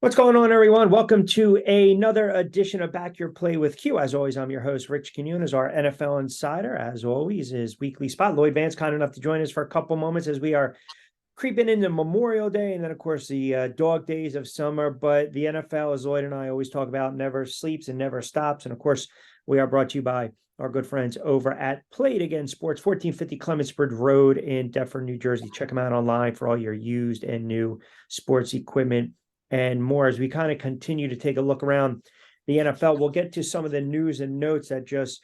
What's going on, everyone? Welcome to another edition of Back Your Play with Q. As always, I'm your host, Rich Quinones, our NFL Insider. As always, his weekly spot. Lloyd Vance, kind enough to join us for a couple moments as we are creeping into Memorial Day and then, of course, the dog days of summer. But the NFL, as Lloyd and I always talk about, never sleeps and never stops. And, of course, we are brought to you by our good friends over at Play It Again Sports, 1450 Clemensburg Road in Deptford, New Jersey. Check them out online for all your used and new sports equipment and more. As we kind of continue to take a look around the NFL, we'll get to some of the news and notes that just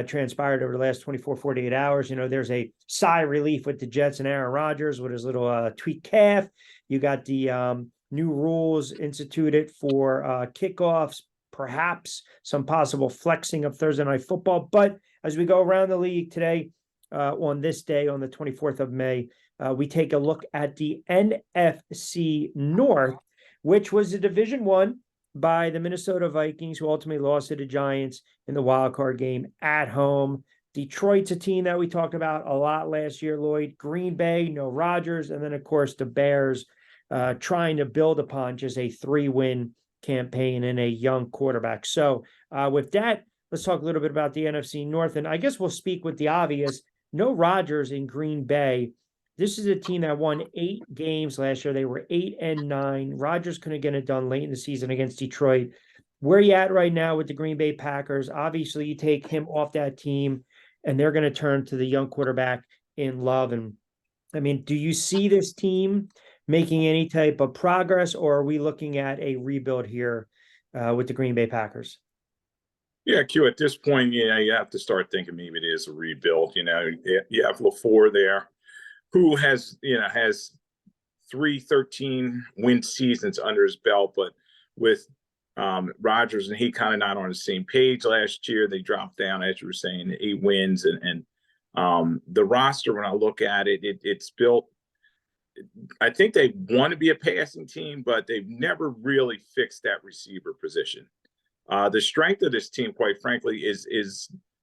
transpired over the last 24, 48 hours. You know, there's a sigh of relief with the Jets and Aaron Rodgers with his little tweaked calf. You got the new rules instituted for kickoffs, perhaps some possible flexing of Thursday Night Football. But as we go around the league today, on this day, on the 24th of May, we take a look at the NFC North, which was a Division One by the Minnesota Vikings, who ultimately lost to the Giants in the wild card game at home. Detroit's a team that we talked about a lot last year, Lloyd. Green Bay, no Rodgers, and then, of course, the Bears trying to build upon just a 3-win campaign and a young quarterback. So with that, let's talk a little bit about the NFC North. And I guess we'll speak with the obvious. No Rodgers in Green Bay. This is a team that won 8 games last year. They were 8-9. Rodgers couldn't get it done late in the season against Detroit. Where are you at right now with the Green Bay Packers? Obviously, you take him off that team, and they're going to turn to the young quarterback in Love. And I mean, do you see this team making any type of progress, or are we looking at a rebuild here with the Green Bay Packers? Yeah, Q, at this point, you have to start thinking maybe it is a rebuild. You have LaFleur there, who has 13 win seasons under his belt, but with Rodgers and he kind of not on the same page last year. They dropped down, as you were saying, 8 wins, and the roster, when I look at it, it's built. I think they want to be a passing team, but they've never really fixed that receiver position. The strength of this team, quite frankly,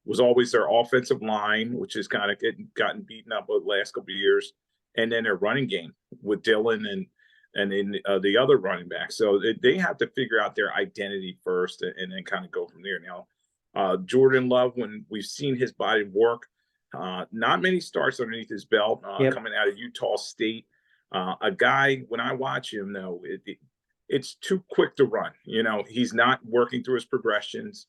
was always their offensive line, which has kind of gotten beaten up over the last couple of years, and then their running game with Dillon and then the other running backs. So they have to figure out their identity first and then kind of go from there. Now, Jordan Love, when we've seen his body work, not many starts underneath his belt, coming out of Utah State. A guy, when I watch him, though, it's too quick to run. He's not working through his progressions.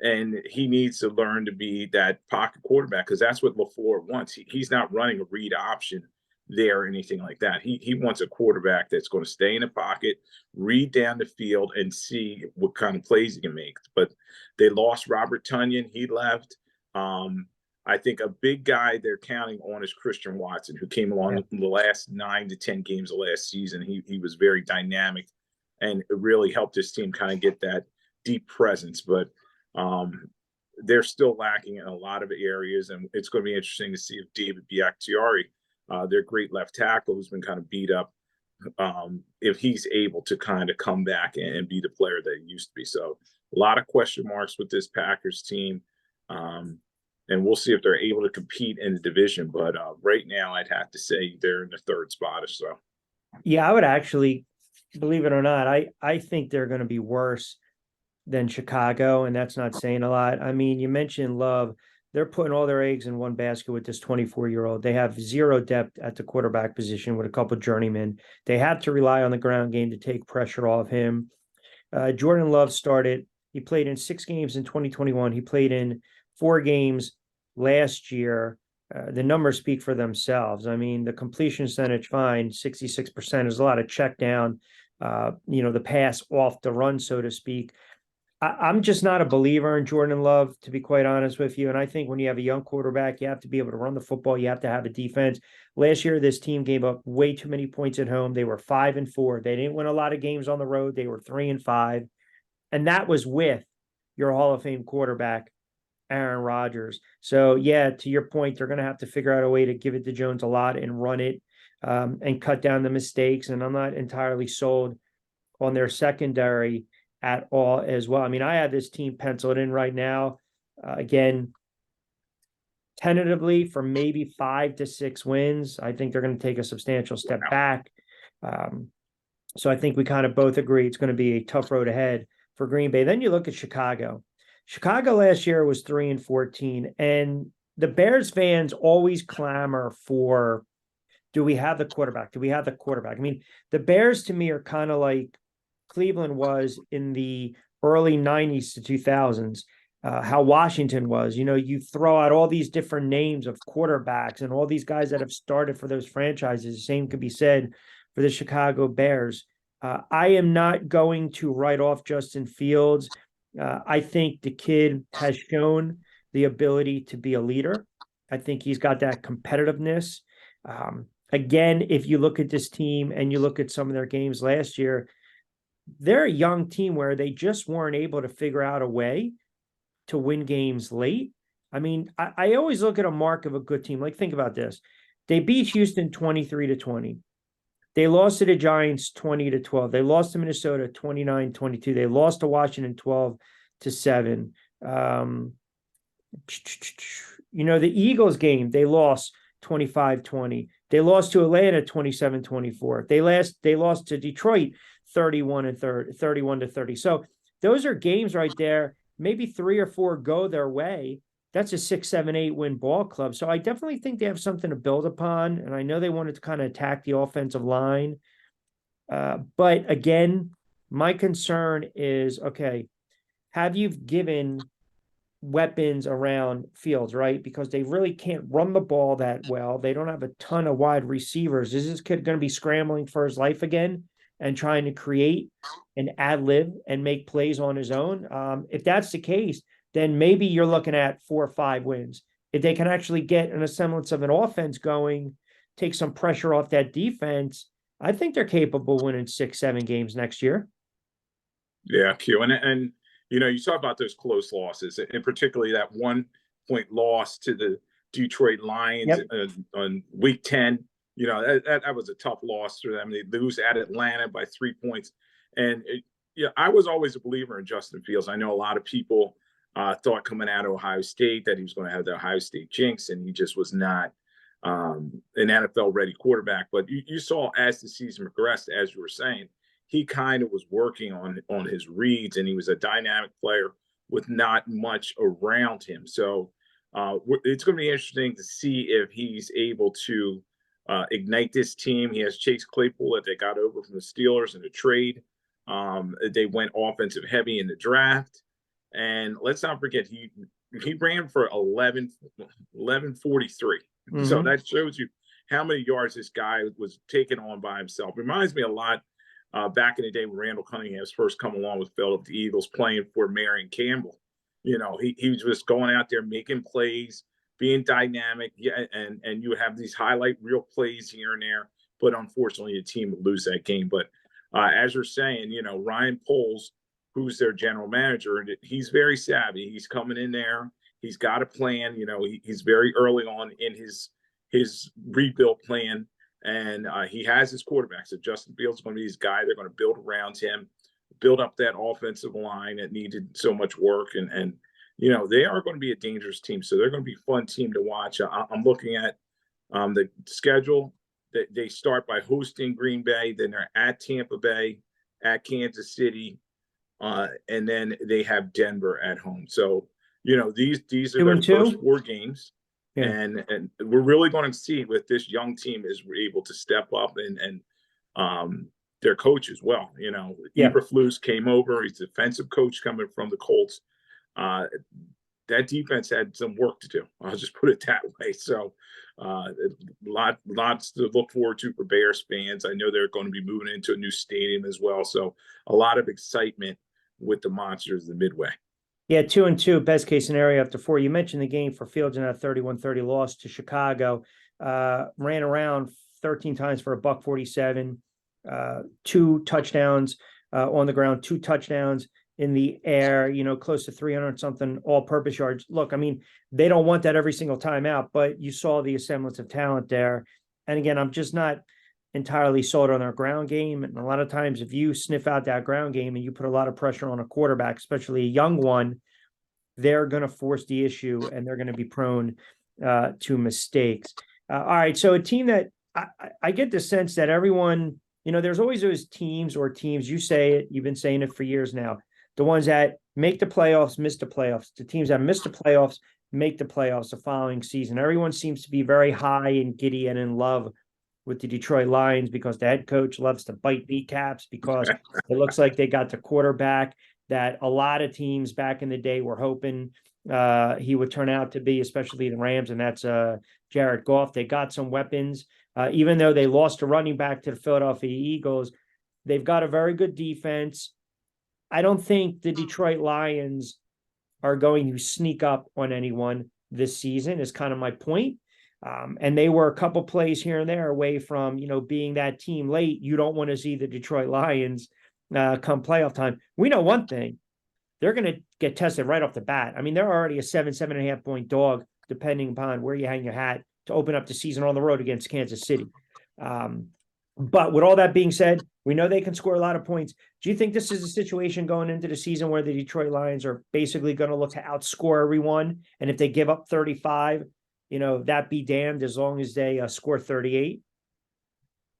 And he needs to learn to be that pocket quarterback, because that's what LaFleur wants. He's not running a read option there or anything like that. He wants a quarterback that's going to stay in the pocket, read down the field, and see what kind of plays he can make. But they lost Robert Tonyan. He left. I think a big guy they're counting on is Christian Watson, who came along in the last 9 to 10 games of last season. He was very dynamic, and it really helped his team kind of get that deep presence. But they're still lacking in a lot of areas, and it's going to be interesting to see if David Bakhtiari, their great left tackle who's been kind of beat up, if he's able to kind of come back and be the player that he used to be. So a lot of question marks with this Packers team. And we'll see if they're able to compete in the division. But right now, I'd have to say they're in the 3rd spot or so. Yeah, I would actually, believe it or not, I think they're going to be worse than Chicago, and that's not saying a lot. I mean, you mentioned Love. They're putting all their eggs in one basket with this 24-year-old. They have zero depth at the quarterback position with a couple of journeymen. They had to rely on the ground game to take pressure off him. Jordan Love started. He played in 6 games in 2021. He played in 4 games last year. The numbers speak for themselves. I mean, the completion percentage, fine, 66%. Is a lot of check down, the pass off the run, so to speak. I'm just not a believer in Jordan Love, to be quite honest with you. And I think when you have a young quarterback, you have to be able to run the football. You have to have a defense. Last year, this team gave up way too many points at home. They were 5-4. They didn't win a lot of games on the road. They were 3-5. And that was with your Hall of Fame quarterback, Aaron Rodgers. So, yeah, to your point, they're going to have to figure out a way to give it to Jones a lot and run it and cut down the mistakes. And I'm not entirely sold on their secondary at all as well. I mean, I have this team penciled in right now, again, tentatively for maybe 5 to 6 wins. I think they're going to take a substantial step back. So I think we kind of both agree it's going to be a tough road ahead for Green Bay. Then you look at Chicago. Chicago last year was 3-14, and the Bears fans always clamor for, do we have the quarterback? Do we have the quarterback? I mean, the Bears to me are kind of like Cleveland was in the early 90s to 2000s, how Washington was. You know, you throw out all these different names of quarterbacks and all these guys that have started for those franchises. The same could be said for the Chicago Bears. I am not going to write off Justin Fields. I think the kid has shown the ability to be a leader. I think he's got that competitiveness. Again, if you look at this team and you look at some of their games last year, they're a young team where they just weren't able to figure out a way to win games late. I mean, I always look at a mark of a good team. Like, think about this. They beat Houston 23-20. They lost to the Giants 20-12. They lost to Minnesota 29-22. They lost to Washington 12-7. The Eagles game, they lost 25-20. They lost to Atlanta 27-24. They lost to Detroit 31-30. So those are games right there. Maybe 3 or 4 go their way. That's a 6, 7, 8 win ball club. So I definitely think they have something to build upon. And I know they wanted to kind of attack the offensive line. But again, my concern is, okay, have you given weapons around Fields, right? Because they really can't run the ball that well. They don't have a ton of wide receivers. Is this kid going to be scrambling for his life again and trying to create and ad lib and make plays on his own? If that's the case, then maybe you're looking at 4 or 5 wins. If they can actually get an semblance of an offense going, take some pressure off that defense, I think they're capable of winning 6, 7 games next year. Yeah, Q. And you talk about those close losses, and particularly that 1-point loss to the Detroit Lions on week 10. That was a tough loss for them. They lose at Atlanta by 3 points. And I was always a believer in Justin Fields. I know a lot of people thought coming out of Ohio State that he was going to have the Ohio State jinx, and he just was not an NFL-ready quarterback. But you saw as the season progressed, as you were saying, he kind of was working on his reads, and he was a dynamic player with not much around him. So it's going to be interesting to see if he's able to ignite this team. He has Chase Claypool that they got over from the Steelers in a trade. They went offensive heavy in the draft. And let's not forget, he ran for 1143. Mm-hmm. So that shows you how many yards this guy was taking on by himself. Reminds me a lot back in the day when Randall Cunningham's first come along with Philadelphia Eagles playing for Marion Campbell. He was just going out there making plays, being dynamic. Yeah, and you would have these highlight reel plays here and there. But unfortunately, the team would lose that game. But as you're saying, Ryan Poles, who's their general manager, and he's very savvy. He's coming in there. He's got a plan. He's very early on in his rebuild plan, and he has his quarterback. So Justin Fields is going to be his guy. They're going to build around him, build up that offensive line that needed so much work, and they are going to be a dangerous team. So they're going to be a fun team to watch. I'm looking at the schedule. They start by hosting Green Bay, then they're at Tampa Bay, at Kansas City. And then they have Denver at home. So, these are their first 4 games. Yeah. And we're really going to see with this young team is we're able to step up and their coach as well. Eberflus came over. He's a defensive coach coming from the Colts. That defense had some work to do. I'll just put it that way. So lots to look forward to for Bears fans. I know they're going to be moving into a new stadium as well. So a lot of excitement with the Monsters of the Midway. Yeah, 2-2, best case scenario after 4. You mentioned the game for Fields in that 31-30 loss to Chicago. Ran around 13 times for $147, 2 touchdowns on the ground, 2 touchdowns in the air, close to 300 something all-purpose yards. Look, I mean, they don't want that every single time out, but you saw the semblance of talent there. And again, I'm just not entirely sold on their ground game. And a lot of times if you sniff out that ground game and you put a lot of pressure on a quarterback, especially a young one, they're going to force the issue and they're going to be prone to mistakes. All right. So a team that I get the sense that everyone there's always those teams, you say it, you've been saying it for years now, the ones that make the playoffs, miss the playoffs, the teams that miss the playoffs, make the playoffs the following season. Everyone seems to be very high and giddy and in love with the Detroit Lions because the head coach loves to bite kneecaps, because it looks like they got the quarterback that a lot of teams back in the day were hoping he would turn out to be, especially the Rams, and that's Jared Goff. They got some weapons. Even though they lost a running back to the Philadelphia Eagles, they've got a very good defense. I don't think the Detroit Lions are going to sneak up on anyone this season, is kind of my point. And they were a couple plays here and there away from, being that team late. You don't want to see the Detroit Lions come playoff time. We know one thing. They're going to get tested right off the bat. I mean, they're already a 7.5 point dog, depending upon where you hang your hat, to open up the season on the road against Kansas City. But with all that being said, we know they can score a lot of points. Do you think this is a situation going into the season where the Detroit Lions are basically going to look to outscore everyone? And if they give up 35, that be damned, as long as they score 38?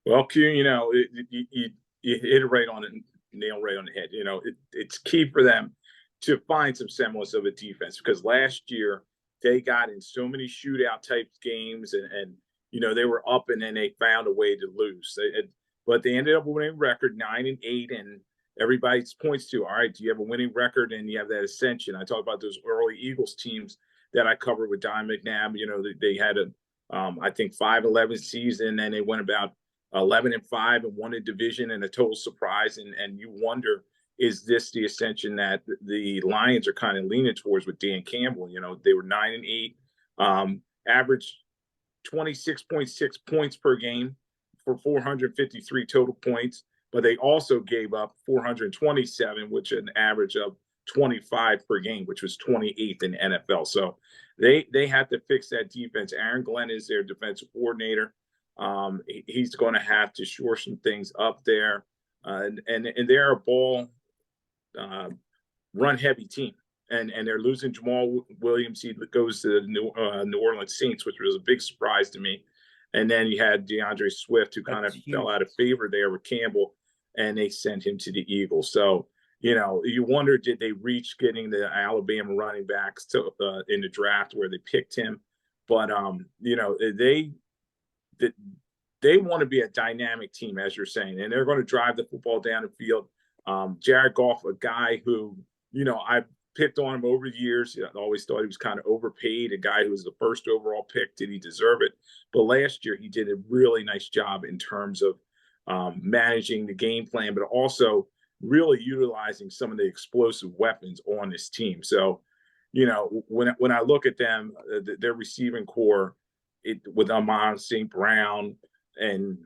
Well, Q, you hit it right on it, nail right on the head. It's key for them to find some semblance of a defense, because last year they got in so many shootout type games and they were up and then they found a way to lose. But they ended up winning record 9-8, and everybody points to, all right, do you have a winning record and you have that ascension? I talk about those early Eagles teams that I covered with Don McNabb. They had I think 5-11 season, and they went about 11-5 and won a division, and a total surprise. And you wonder, is this the ascension that the Lions are kind of leaning towards with Dan Campbell? They were 9-8, averaged 26.6 points per game for 453 total points, but they also gave up 427, which is an average of 25 per game, which was 28th in NFL. So they have to fix that defense. Aaron Glenn is their defensive coordinator. He's going to have to shore some things up there, and they're a ball run heavy team, and they're losing Jamal Williams. He goes to the New Orleans Saints, which was a big surprise to me. And then you had DeAndre Swift, who kind of fell out of favor there with Campbell, and they sent him to the Eagles. So, you wonder, did they reach getting the Alabama running backs to in the draft where they picked him? But, they want to be a dynamic team, as you're saying, and they're going to drive the football down the field. Jared Goff, a guy who, I've picked on him over the years. I always thought he was kind of overpaid, a guy who was the first overall pick. Did he deserve it? But last year he did a really nice job in terms of managing the game plan, but also really utilizing some of the explosive weapons on this team. So, when I look at them, their receiving core, with Amon St. Brown and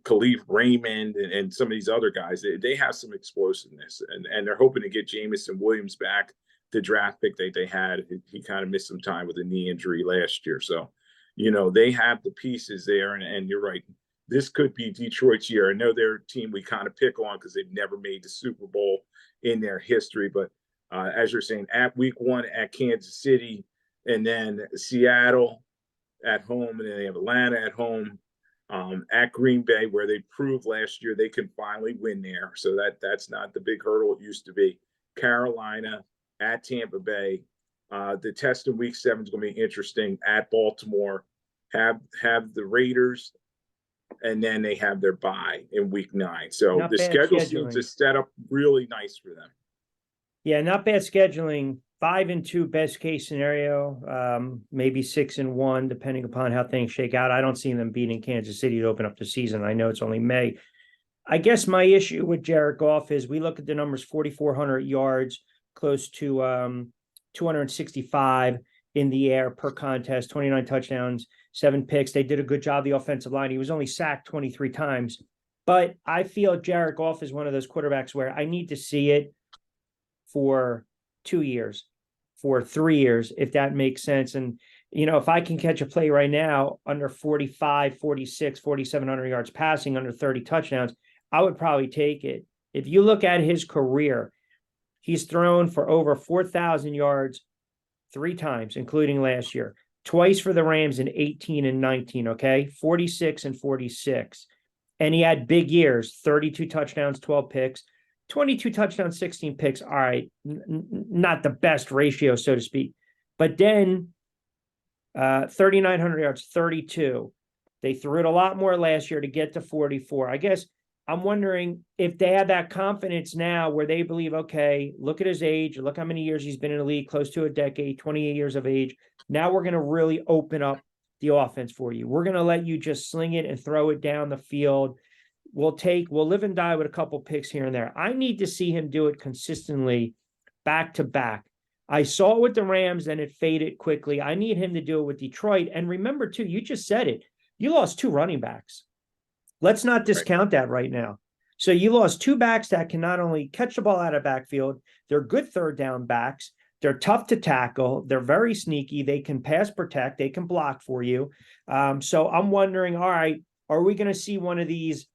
Khalif Raymond and some of these other guys, they have some explosiveness, and they're hoping to get Jamison Williams back, the draft pick that they had. He kind of missed some time with a knee injury last year. So, they have the pieces there, and you're right. This could be Detroit's year. I know they're a team we kind of pick on because they've never made the Super Bowl in their history. But as you're saying, at week 1 at Kansas City, and then Seattle at home, and then they have Atlanta at home, at Green Bay, where they proved last year they can finally win there. So that's not the big hurdle it used to be. Carolina, at Tampa Bay. The test in week 7 is going to be interesting. At Baltimore, have the Raiders, and then they have their bye in week 9. So not the schedule seems to set up really nice for them. Yeah, not bad scheduling. 5-2 best case scenario, maybe 6-1, depending upon how things shake out. I don't see them beating Kansas City to open up the season. I know it's only May. I guess my issue with Jared Goff is we look at the numbers: 4,400 yards, close to 265 in the air per contest, 29 touchdowns, 7 picks. They did a good job, the offensive line. He was only sacked 23 times. But I feel Jared Goff is one of those quarterbacks where I need to see it for 2 years, for 3 years, if that makes sense. And, if I can catch a play right now under 45, 46, 4,700 yards passing, under 30 touchdowns, I would probably take it. If you look at his career, he's thrown for over 4,000 yards 3 times, including last year, twice for the Rams in 18 and 19, okay? 46 and 46. and he had big years, 32 touchdowns, 12 picks, 22 touchdowns, 16 picks. All right, not the best ratio, so to speak. But then 3,900 yards, 32. They threw it a lot more last year to get to 44. I guess I'm wondering if they have that confidence now where they believe, okay, look at his age, look how many years he's been in the league, close to a decade, 28 years of age. Now we're going to really open up the offense for you. We're going to let you just sling it and throw it down the field. We'll live and die with a couple picks here and there. I need to see him do it consistently back to back. I saw it with the Rams and it faded quickly. I need him to do it with Detroit. And remember, too, you just said it. You lost 2 running backs. Let's not discount that right now. So you lost 2 backs that can not only catch the ball out of backfield, they're good third down backs. They're tough to tackle. They're very sneaky. They can pass protect. They can block for you. So I'm wondering, all right, are we going to see one of these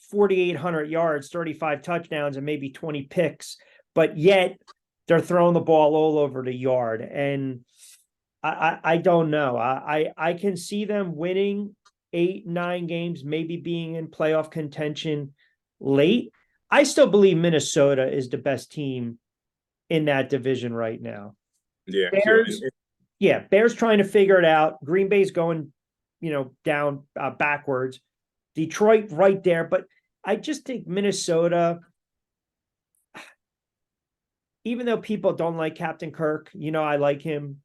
4,800 yards, 35 touchdowns, and maybe 20 picks, but yet they're throwing the ball all over the yard? And I don't know. I can see them winning 8, 9 games, maybe being in playoff contention late. I still believe Minnesota is the best team in that division right now. Yeah. Bears trying to figure it out. Green Bay's going, down backwards. Detroit right there. But I just think Minnesota, even though people don't like Captain Kirk, I like him.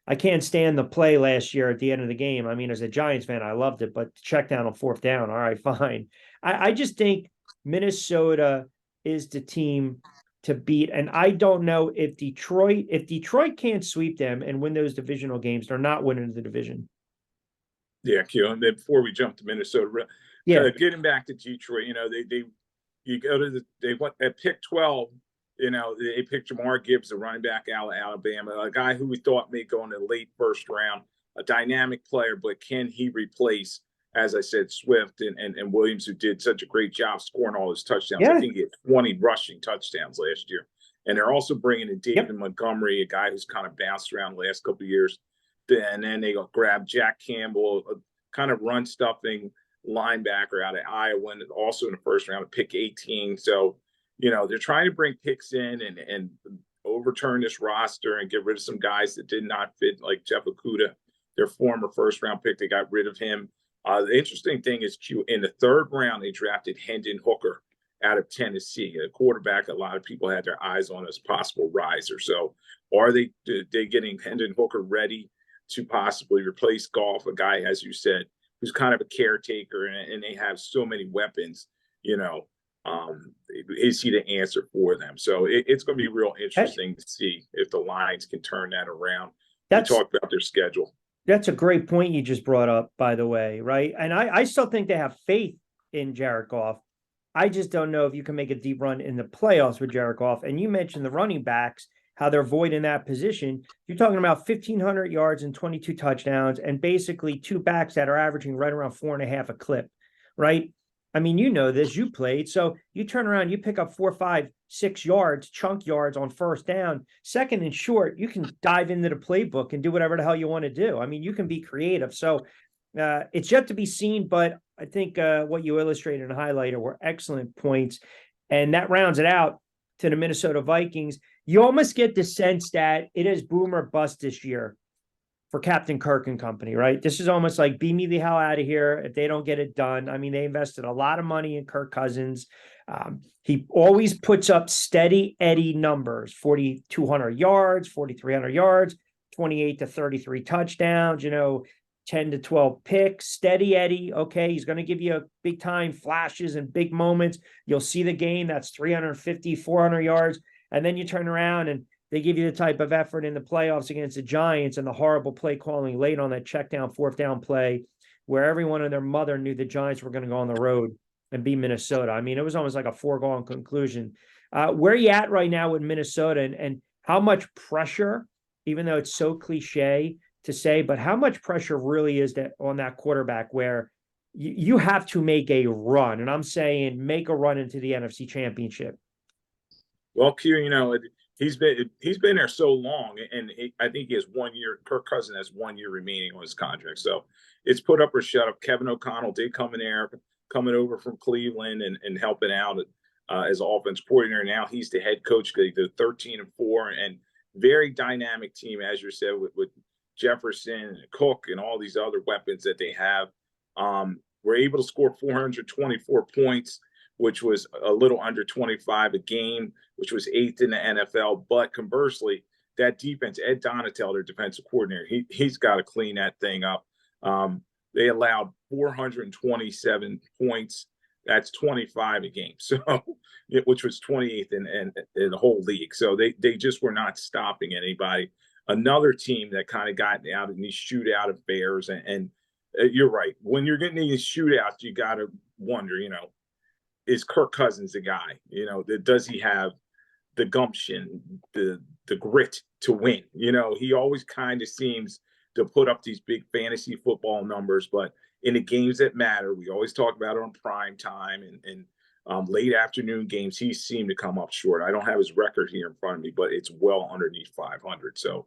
I can't stand the play last year at the end of the game. I mean, as a Giants fan, I loved it, but check down on 4th down. All right, fine. I just think Minnesota is the team to beat. And I don't know if Detroit can't sweep them and win those divisional games, they're not winning the division. Yeah, Q. And then before we jump to Minnesota, getting back to Detroit, you go to they went at pick 12. They picked Jamar Gibbs, the running back out of Alabama, a guy who we thought may go in the late 1st round, a dynamic player, but can he replace, as I said, Swift and Williams, who did such a great job scoring all his touchdowns? Yeah. I think he had 20 rushing touchdowns last year. And they're also bringing in David Montgomery, a guy who's kind of bounced around the last couple of years. And then they grab Jack Campbell, a kind of run-stuffing linebacker out of Iowa, and also in the 1st round, pick 18. So, they're trying to bring picks in and overturn this roster and get rid of some guys that did not fit, like Jeff Okudah, their former 1st round pick. They got rid of him. The interesting thing is, in the 3rd round, they drafted Hendon Hooker out of Tennessee, a quarterback a lot of people had their eyes on as possible riser. So are they getting Hendon Hooker ready to possibly replace Goff, a guy, as you said, who's kind of a caretaker, and they have so many weapons, is he the answer for them? So it's going to be real interesting to see if the Lions can turn that around. We talked about their schedule. That's a great point you just brought up, by the way, right? And I still think they have faith in Jared Goff. I just don't know if you can make a deep run in the playoffs with Jared Goff. And you mentioned the running backs, how they're void in that position. You're talking about 1,500 yards and 22 touchdowns and basically 2 backs that are averaging right around 4.5 a clip, right? I mean, this, you played. So you turn around, you pick up 4, 5, 6 yards, chunk yards on 1st down, 2nd and short, you can dive into the playbook and do whatever the hell you want to do. I mean, you can be creative. So it's yet to be seen, but I think what you illustrated and highlighted were excellent points. And that rounds it out to the Minnesota Vikings. You almost get the sense that it is boom or bust this year for Captain Kirk and company, right? This is almost like beam me the hell out of here if they don't get it done. I mean, they invested a lot of money in Kirk Cousins. He always puts up steady Eddie numbers, 4,200 yards, 4,300 yards, 28 to 33 touchdowns, 10 to 12 picks, steady Eddie. Okay, he's going to give you big time flashes and big moments. You'll see the game that's 350, 400 yards. And then you turn around and they give you the type of effort in the playoffs against the Giants and the horrible play calling late on that check down, 4th down play where everyone and their mother knew the Giants were going to go on the road and beat Minnesota. I mean, it was almost like a foregone conclusion. Where are you at right now with Minnesota and how much pressure, even though it's so cliche to say, but how much pressure really is that on that quarterback where you have to make a run? And I'm saying make a run into the NFC Championship. Well, Q, he's been there so long, and I think he has 1 year. Kirk Cousins has 1 year remaining on his contract, so it's put up or shut up. Kevin O'Connell did come in there, coming over from Cleveland and helping out as offense coordinator. Now he's the head coach. They're 13-4 and very dynamic team, as you said, with Jefferson and Cook and all these other weapons that they have. We're able to score 424 points, which was a little under 25 a game, which was 8th in the NFL. But conversely, that defense, Ed Donatel, their defensive coordinator, he's got to clean that thing up. They allowed 427 points. That's 25 a game, so which was 28th in the whole league. So they just were not stopping anybody. Another team that kind of got out in these shootout affairs, and you're right. When you're getting these shootouts, you got to wonder, is Kirk Cousins the guy? Does he have the gumption, the grit to win? He always kind of seems to put up these big fantasy football numbers, but in the games that matter, we always talk about it on prime time and late afternoon games, he seemed to come up short. I don't have his record here in front of me, but it's well underneath 500. So,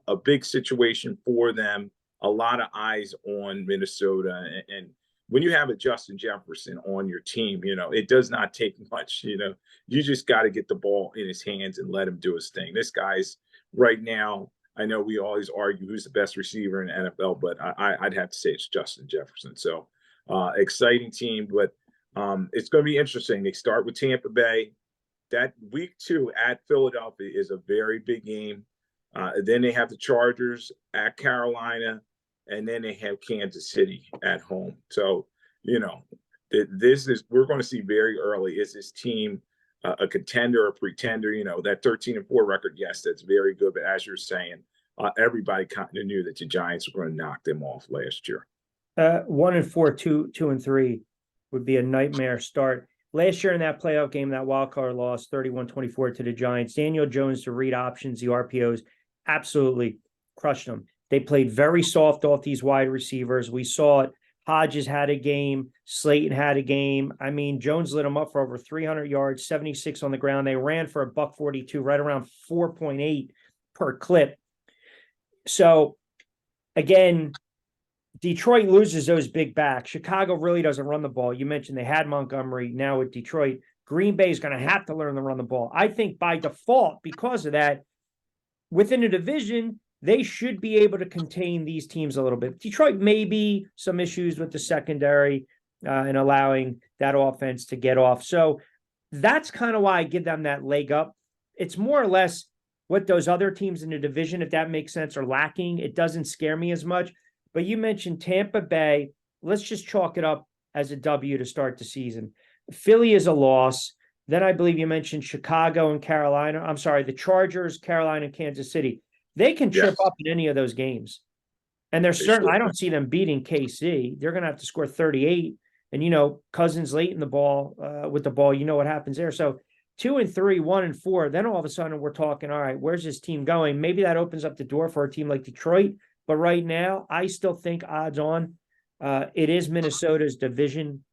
a big situation for them. A lot of eyes on Minnesota. And when you have a Justin Jefferson on your team, it does not take much. You just got to get the ball in his hands and let him do his thing. This guy's right now, I know we always argue who's the best receiver in the NFL, but I'd have to say it's Justin Jefferson. So exciting team, but it's going to be interesting. They start with Tampa Bay. That week 2 at Philadelphia is a very big game. Then they have the Chargers at Carolina, and then they have Kansas City at home. So, we're going to see very early, is this team a contender or a pretender? That 13-4 record, yes, that's very good. But as you're saying, everybody kind of knew that the Giants were going to knock them off last year. 1-4, 2-3 would be a nightmare start. Last year in that playoff game, that wild card loss, 31-24 to the Giants. Daniel Jones to read options, the RPOs, absolutely crushed them. They played very soft off these wide receivers. We saw it. Hodges had a game. Slayton had a game. I mean, Jones lit them up for over 300 yards, 76 on the ground. They ran for $142, right around 4.8 per clip. So, again, Detroit loses those big backs. Chicago really doesn't run the ball. You mentioned they had Montgomery. Now with Detroit, Green Bay is going to have to learn to run the ball. I think by default, because of that, within a division, they should be able to contain these teams a little bit. Detroit may be some issues with the secondary and allowing that offense to get off. So that's kind of why I give them that leg up. It's more or less what those other teams in the division, if that makes sense, are lacking. It doesn't scare me as much. But you mentioned Tampa Bay. Let's just chalk it up as a W to start the season. Philly is a loss. Then I believe you mentioned Chicago and Carolina. I'm sorry, the Chargers, Carolina, and Kansas City. They can trip up in any of those games. And they're certain, I don't see them beating KC. They're going to have to score 38. And, Cousins late in the ball, with the ball, what happens there. So 2-3, 1-4, then all of a sudden we're talking, all right, where's this team going? Maybe that opens up the door for a team like Detroit. But right now, I still think odds on, it is Minnesota's division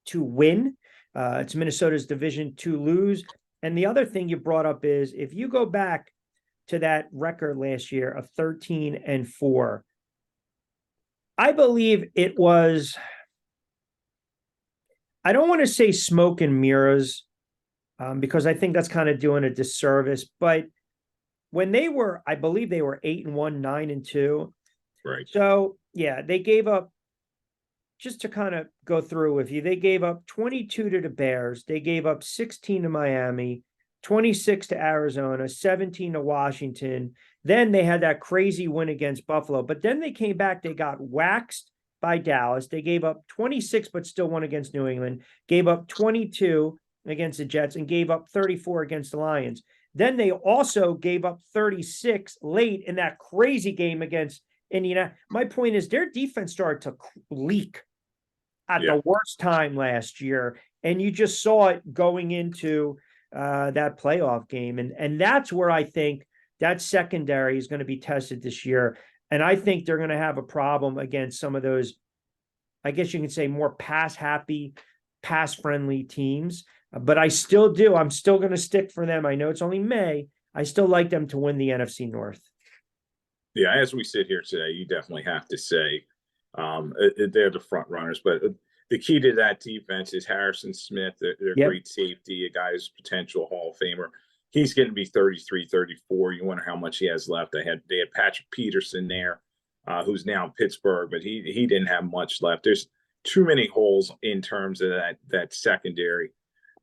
to win. It's Minnesota's division to lose. And the other thing you brought up is if you go back to that record last year of 13-4, I believe it was, I don't want to say smoke and mirrors, because I think that's kind of doing a disservice, but when they were, I believe they were 8-1, 9-2. Right. So yeah, they gave up, just to kind of go through with you, they gave up 22 to the Bears. They gave up 16 to Miami, 26 to Arizona, 17 to Washington. Then they had that crazy win against Buffalo, but then they came back. They got waxed by Dallas. They gave up 26, but still won against New England, gave up 22 against the Jets, and gave up 34 against the Lions. Then they also gave up 36 late in that crazy game against Indiana. My point is their defense started to leak at the worst time last year. And you just saw it going into that playoff game. And that's where I think that secondary is going to be tested this year. And I think they're going to have a problem against some of those, I guess you can say, more pass-happy, pass-friendly teams. But I still do. I'm still going to stick for them. I know it's only May. I still like them to win the NFC North. Yeah, as we sit here today, you definitely have to say They're the front runners. But the key to that defense is Harrison Smith, their Yep. great safety, a guy who's potential Hall of Famer. He's going to be 33, 34. You wonder how much he has left. They had Patrick Peterson there, who's now in Pittsburgh, but he didn't have much left. There's too many holes in terms of that secondary.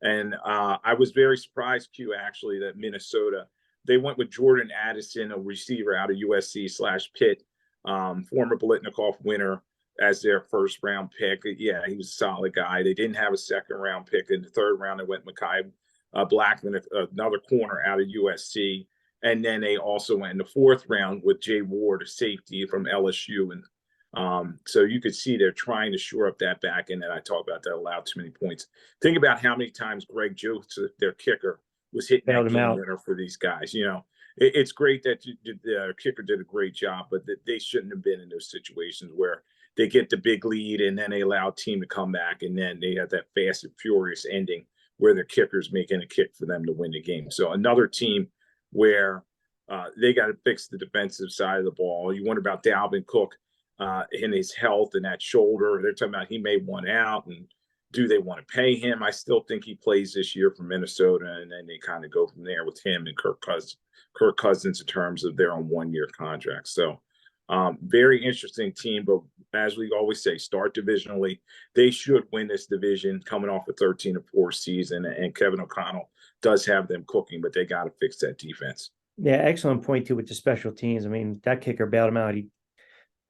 And I was very surprised, Q, actually, that Minnesota, they went with Jordan Addison, a receiver out of USC/Pitt, former Biletnikoff winner, as their first round pick. Yeah, he was a solid guy. They didn't have a second round pick. In the third round, they went Mekhi Blackman, another corner out of USC. And then they also went in the fourth round with Jay Ward, a safety from LSU. And so you could see they're trying to shore up that back end that I talked about that allowed too many points. Think about how many times Greg Joseph, their kicker, was hitting that game winner for these guys. You know, it's great that the kicker did a great job, but they shouldn't have been in those situations where they get the big lead and then they allow a team to come back, and then they have that fast and furious ending where their kicker's making a kick for them to win the game. So another team where they got to fix the defensive side of the ball. You wonder about Dalvin Cook and his health and that shoulder. They're talking about he may want out, and do they want to pay him? I still think he plays this year for Minnesota, and then they kind of go from there with him and Kirk Cousins in terms of their own one-year contracts. So very interesting team, but as we always say, start divisionally. They should win this division coming off a 13-4 season, and Kevin O'Connell does have them cooking, but they got to fix that defense. Yeah, excellent point too with the special teams. I mean, that kicker bailed him out. He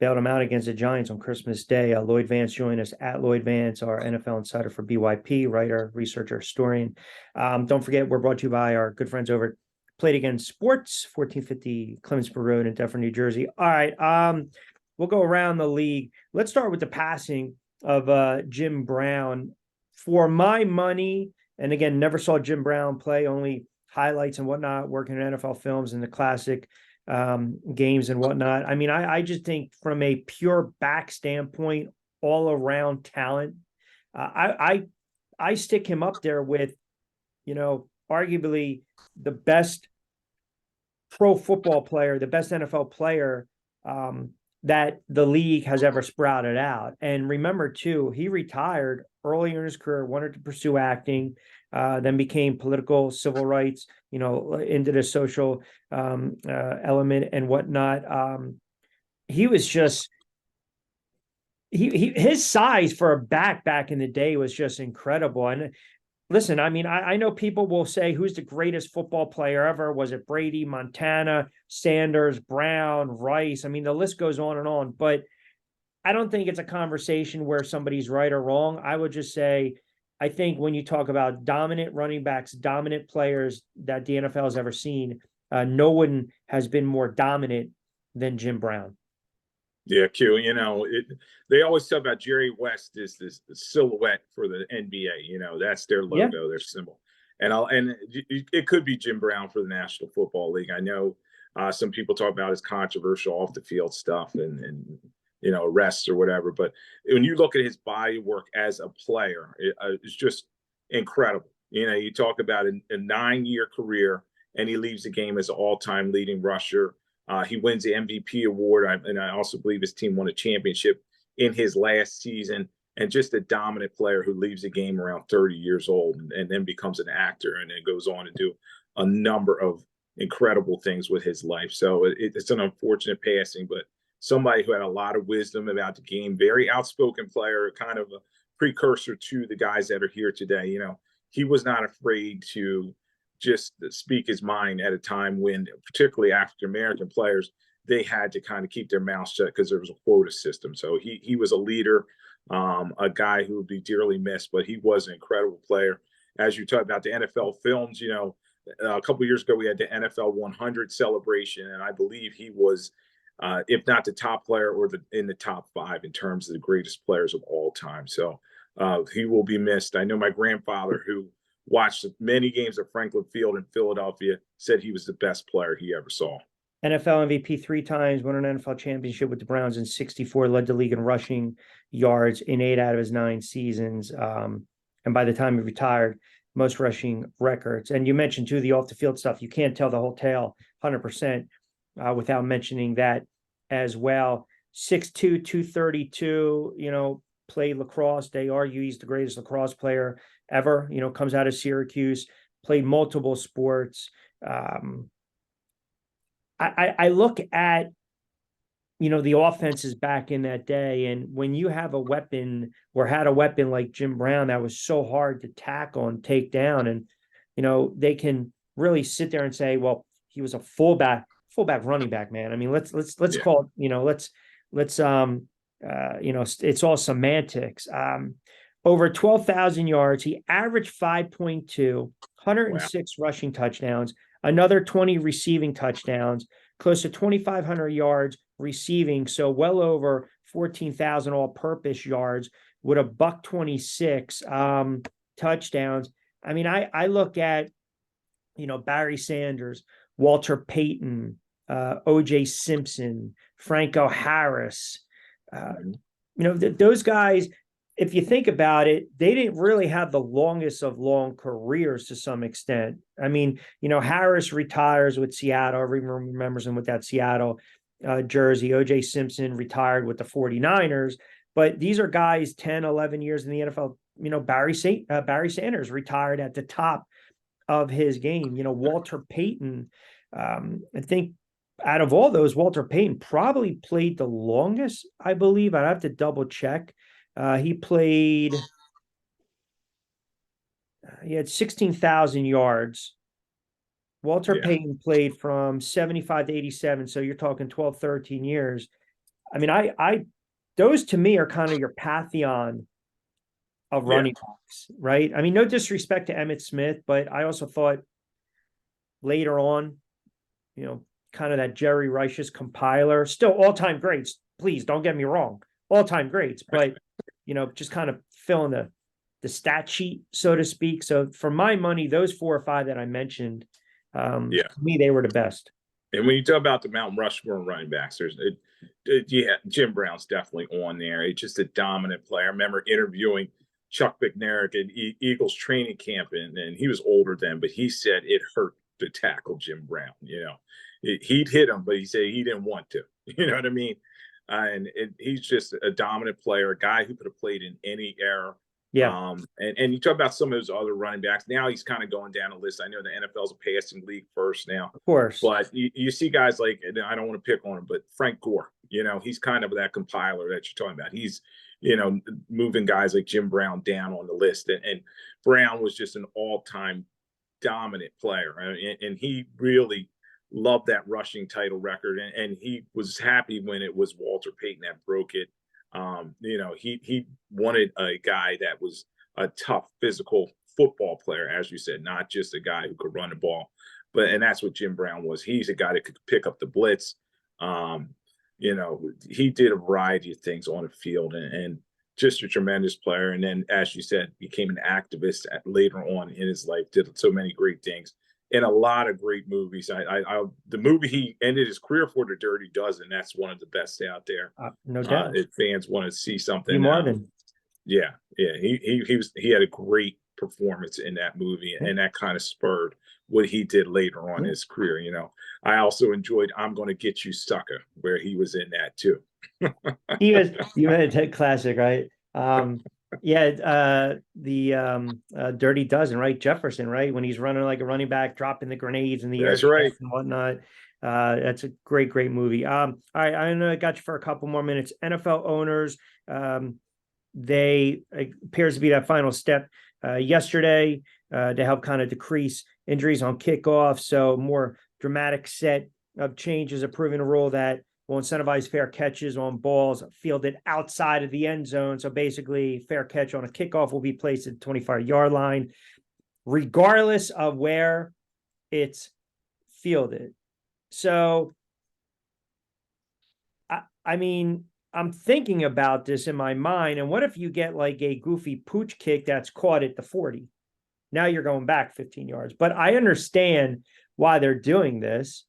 bailed him out against the Giants on Christmas Day. Lloyd Vance joined us at Lloyd Vance, our NFL insider for BYP, writer, researcher, historian. Don't forget, we're brought to you by our good friends over at Play It Again Sports, 1450 Clemensburg Road in Deptford, New Jersey. All right, we'll go around the league. Let's start with the passing of Jim Brown. For my money, and again, never saw Jim Brown play, only highlights and whatnot, working in NFL films and the classic games and whatnot. I mean, I just think from a pure back standpoint, all around talent, I stick him up there with, you know, arguably the best pro football player, the best NFL player that the league has ever sprouted out. And remember too, he retired earlier in his career, wanted to pursue acting, then became political, civil rights, you know, into the social element and whatnot. He was just, his size for a back in the day was just incredible. And listen, I mean, I know people will say, who's the greatest football player ever? Was it Brady, Montana, Sanders, Brown, Rice? I mean, the list goes on and on, but I don't think it's a conversation where somebody's right or wrong. I would just say, I think when you talk about dominant running backs, dominant players that the NFL has ever seen, no one has been more dominant than Jim Brown. Yeah, Q, you know, they always talk about Jerry West is this silhouette for the NBA. You know, that's their logo, their symbol. And it could be Jim Brown for the National Football League. I know some people talk about his controversial off the field stuff and you know, arrests or whatever. But when you look at his body work as a player, it's just incredible. You know, you talk about a 9-year career, and he leaves the game as an all-time leading rusher. He wins the MVP award, and I also believe his team won a championship in his last season, and just a dominant player who leaves the game around 30 years old and then becomes an actor and then goes on to do a number of incredible things with his life. So it's an unfortunate passing, but somebody who had a lot of wisdom about the game, very outspoken player, kind of a precursor to the guys that are here today. You know, he was not afraid to just speak his mind at a time when, particularly African-American players, they had to kind of keep their mouths shut because there was a quota system. So he was a leader, a guy who would be dearly missed, but he was an incredible player. As you talk about the NFL films, you know, a couple of years ago, we had the NFL 100 celebration, and I believe he was, if not the top player or in the top 5 in terms of the greatest players of all time. So he will be missed. I know my grandfather, who watched many games at Franklin Field in Philadelphia, said he was the best player he ever saw. NFL MVP 3 times, won an NFL championship with the Browns in 64, led the league in rushing yards in 8 out of his 9 seasons. And by the time he retired, most rushing records. And you mentioned too, the off the field stuff. You can't tell the whole tale 100% without mentioning that as well. 6'2", 232, played lacrosse. They argue he's the greatest lacrosse player ever, comes out of Syracuse, played multiple sports. I look at, the offenses back in that day, and when you have a weapon or had a weapon like Jim Brown that was so hard to tackle and take down, and they can really sit there and say, well, he was a fullback running back, man. I mean, let's call it, let's it's all semantics. Over 12,000 yards, he averaged 5.2, 106 rushing touchdowns, another 20 receiving touchdowns, close to 2,500 yards receiving, so well over 14,000 all-purpose yards with a $126 touchdowns. I mean, I look at, Barry Sanders, Walter Payton, O.J. Simpson, Franco Harris. Those guys, if you think about it, they didn't really have the longest of long careers to some extent. I mean, Harris retires with Seattle. Everyone remembers him with that Seattle jersey. O.J. Simpson retired with the 49ers. But these are guys 10, 11 years in the NFL. Barry Sanders retired at the top of his game. Walter Payton, I think out of all those, Walter Payton probably played the longest, I believe. I'd have to double check. He had 16,000 yards. Walter Payton played from 75 to 87. So you're talking 12, 13 years. I mean, those to me are kind of your pantheon of running backs, right? I mean, no disrespect to Emmitt Smith, but I also thought later on, kind of that Jerry Rice's compiler, still all-time greats. Please don't get me wrong, all-time greats, but just kind of filling the stat sheet, so to speak. So for my money, those 4 or 5 that I mentioned, to me, they were the best. And when you talk about the Mount Rushmore running backs, Jim Brown's definitely on there. He's just a dominant player. I remember interviewing Chuck McNarick at Eagles training camp, and he was older then, but he said it hurt to tackle Jim Brown. He'd hit him, but he said he didn't want to. You know what I mean? And he's just a dominant player, a guy who could have played in any era. Yeah. And you talk about some of those other running backs. Now he's kind of going down the list. I know the NFL's a passing league first now, of course, but you see guys like, and I don't want to pick on him, but Frank Gore. He's kind of that compiler that you're talking about. He's moving guys like Jim Brown down on the list, and Brown was just an all-time dominant player, and he really loved that rushing title record, and he was happy when it was Walter Payton that broke it. He wanted a guy that was a tough, physical football player, as you said, not just a guy who could run the ball. And that's what Jim Brown was. He's a guy that could pick up the blitz. He did a variety of things on the field, and just a tremendous player. And then, as you said, became an activist later on in his life, did so many great things in a lot of great movies. The movie he ended his career for, The Dirty Dozen, that's one of the best out there. No doubt. If fans want to see something. He had a great performance in that movie, and that kind of spurred what he did later on in his career. I also enjoyed I'm Gonna Get You, Sucker, where he was in that too. You had a classic, right? The Dirty Dozen, right? Jefferson, right? When he's running like a running back, dropping the grenades in the air, that's right, and whatnot. That's a great movie. All right, I know I got you for a couple more minutes. NFL owners, they appears to be that final step yesterday to help kind of decrease injuries on kickoff. So more dramatic set of changes, approving a rule that will incentivize fair catches on balls fielded outside of the end zone. So basically, fair catch on a kickoff will be placed at the 25-yard line, regardless of where it's fielded. So, I mean, I'm thinking about this in my mind. And what if you get like a goofy pooch kick that's caught at the 40? Now you're going back 15 yards. But I understand why they're doing this.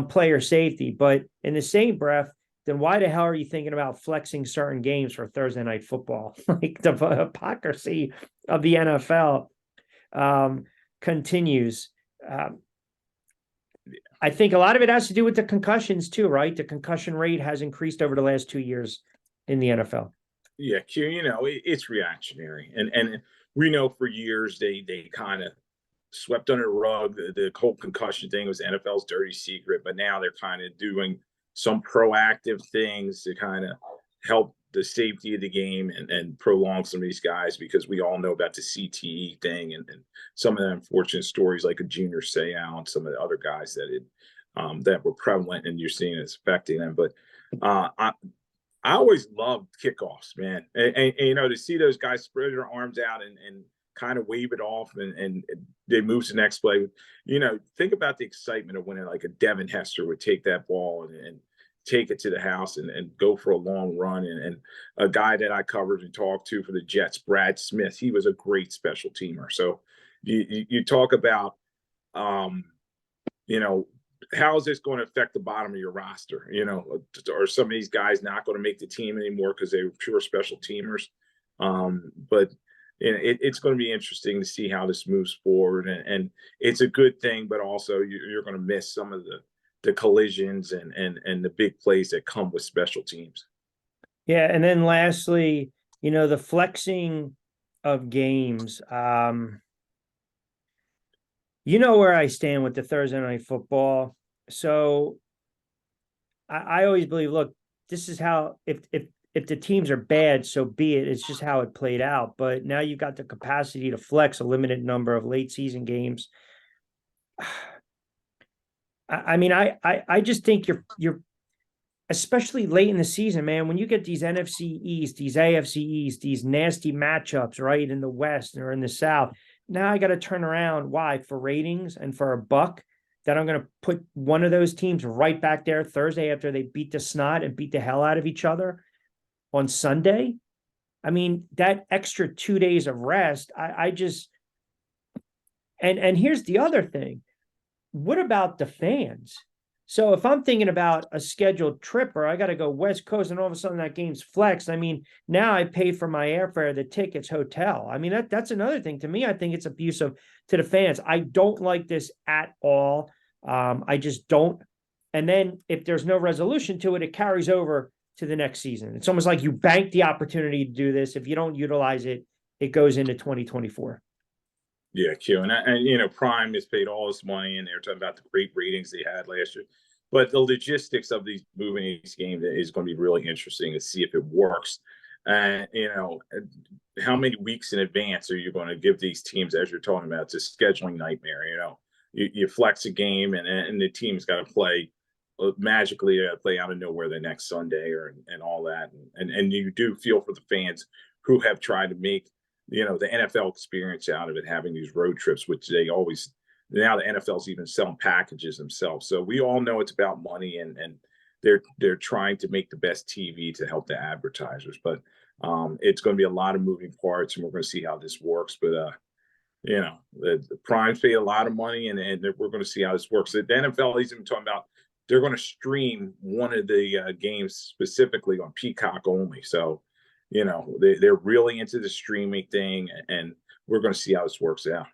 Player safety, but in the same breath, then why the hell are you thinking about flexing certain games for Thursday Night Football? Like, the hypocrisy of the NFL continues. I think a lot of it has to do with the concussions too, right? The concussion rate has increased over the last 2 years in the NFL. Yeah, Q, it's reactionary. And we know for years they kind of swept under the rug. The whole concussion thing was NFL's dirty secret, but now they're kind of doing some proactive things to kind of help the safety of the game and prolong some of these guys, because we all know about the CTE thing and some of the unfortunate stories like a Junior Seau and some of the other guys that were prevalent, and you're seeing it's affecting them. But I always loved kickoffs, man. And to see those guys spread their arms out and kind of wave it off and they move to the next play. Think about the excitement of when like a Devin Hester would take that ball and take it to the house and go for a long run. And a guy that I covered and talked to for the Jets, Brad Smith, he was a great special teamer. So you talk about, how is this going to affect the bottom of your roster? Are some of these guys not going to make the team anymore because they were pure special teamers? But it's going to be interesting to see how this moves forward. And it's a good thing, but also you're going to miss some of the collisions and the big plays that come with special teams. Yeah. And then lastly, the flexing of games. Where I stand with the Thursday night football. So I always believe, look, this is how, if the teams are bad, so be it. It's just how it played out. But now you've got the capacity to flex a limited number of late season games. I just think you're especially late in the season, man, when you get these NFC East, these AFC East, these nasty matchups, right, in the West or in the South. Now I got to turn around. Why? For ratings and for a buck, that I'm going to put one of those teams right back there Thursday after they beat the snot and beat the hell out of each other on Sunday. I mean, that extra 2 days of rest, I just, and here's the other thing. What about the fans? So if I'm thinking about a scheduled trip or I got to go West Coast and all of a sudden that game's flexed, now I pay for my airfare, the tickets, hotel. That's another thing. To me, I think it's abusive to the fans. I don't like this at all. I just don't. And then if there's no resolution to it, it carries over to the next season. It's almost like you bank the opportunity to do this. If you don't utilize it, it goes into 2024. Yeah, Q. And Prime has paid all this money, and they're talking about the great ratings they had last year. But the logistics of these moving these games is going to be really interesting to see if it works. How many weeks in advance are you going to give these teams, as you're talking about? It's a scheduling nightmare. You flex a game, and the team's got to play magically. Got to play out of nowhere the next Sunday, and all that. And you do feel for the fans who have tried to make the NFL experience out of it, having these road trips, which they always, now the NFL's even selling packages themselves. So we all know it's about money, and they're trying to make the best TV to help the advertisers. But it's going to be a lot of moving parts, and we're going to see how this works. But the Primes pay a lot of money, and we're going to see how this works. The NFL is even talking about they're going to stream one of the games specifically on Peacock only. So they're really into the streaming thing, and we're going to see how this works out.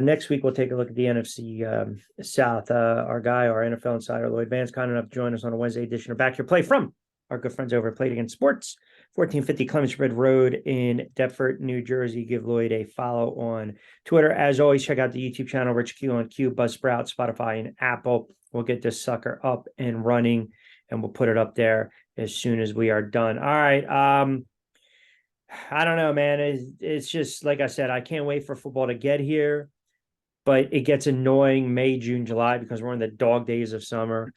Next week, we'll take a look at the NFC South. Our NFL Insider Lloyd Vance, kind enough to join us on a Wednesday edition of Back Your Play from our good friends over at Play It Again Sports, 1450 Clemensbridge Road in Deptford, New Jersey. Give Lloyd a follow on Twitter. As always, check out the YouTube channel, Rich Q on Q, Buzzsprout, Spotify, and Apple. We'll get this sucker up and running, and we'll put it up there as soon as we are done. All right. I don't know, man. It's just, like I said, I can't wait for football to get here, but it gets annoying May, June, July, because we're in the dog days of summer.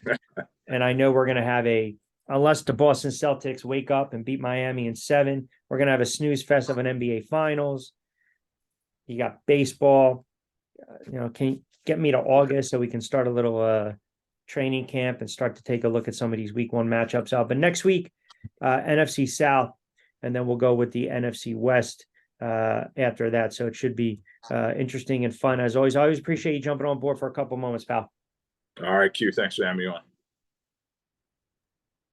And I know we're going to have unless the Boston Celtics wake up and beat Miami in 7, we're going to have a snooze fest of an NBA Finals. You got baseball. Can you get me to August so we can start a little training camp and start to take a look at some of these week 1 matchups out. But next week, NFC South, and then we'll go with the NFC West after that. So it should be interesting and fun as always. I always appreciate you jumping on board for a couple moments, pal. All right, Q. Thanks for having me on.